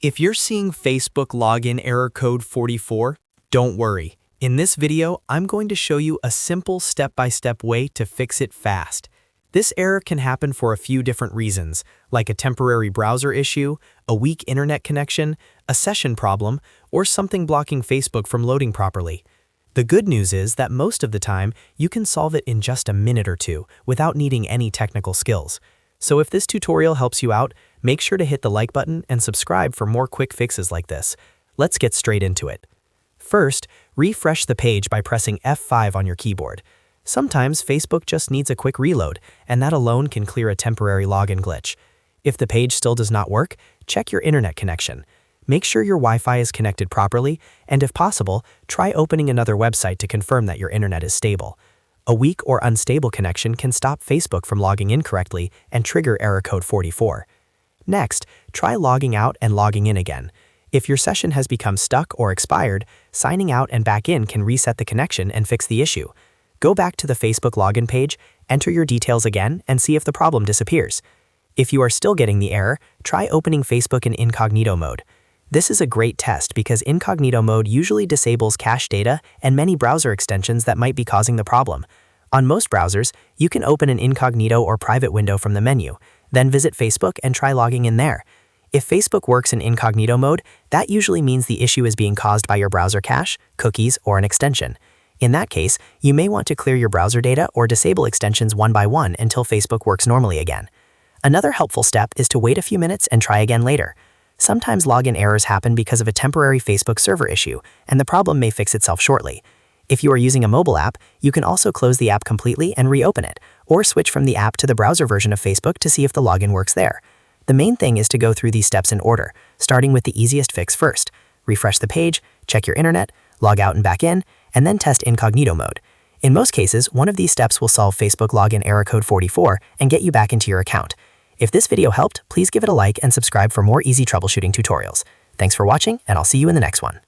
If you're seeing Facebook login error code 44, don't worry. In this video, I'm going to show you a simple step-by-step way to fix it fast. This error can happen for a few different reasons, like a temporary browser issue, a weak internet connection, a session problem, or something blocking Facebook from loading properly. The good news is that most of the time, you can solve it in just a minute or two without needing any technical skills. So if this tutorial helps you out, make sure to hit the like button and subscribe for more quick fixes like this. Let's get straight into it. First, refresh the page by pressing F5 on your keyboard. Sometimes Facebook just needs a quick reload, and that alone can clear a temporary login glitch. If the page still does not work, check your internet connection. Make sure your Wi-Fi is connected properly, and if possible, try opening another website to confirm that your internet is stable. A weak or unstable connection can stop Facebook from logging in correctly and trigger error code 44. Next, try logging out and logging in again. If your session has become stuck or expired, signing out and back in can reset the connection and fix the issue. Go back to the Facebook login page, enter your details again, and see if the problem disappears. If you are still getting the error, try opening Facebook in Incognito Mode. This is a great test because Incognito Mode usually disables cache data and many browser extensions that might be causing the problem. On most browsers, you can open an incognito or private window from the menu, then visit Facebook and try logging in there. If Facebook works in incognito mode, that usually means the issue is being caused by your browser cache, cookies, or an extension. In that case, you may want to clear your browser data or disable extensions one by one until Facebook works normally again. Another helpful step is to wait a few minutes and try again later. Sometimes login errors happen because of a temporary Facebook server issue, and the problem may fix itself shortly. If you are using a mobile app, you can also close the app completely and reopen it, or switch from the app to the browser version of Facebook to see if the login works there. The main thing is to go through these steps in order, starting with the easiest fix first. Refresh the page, check your internet, log out and back in, and then test incognito mode. In most cases, one of these steps will solve Facebook login error code 44 and get you back into your account. If this video helped, please give it a like and subscribe for more easy troubleshooting tutorials. Thanks for watching, and I'll see you in the next one.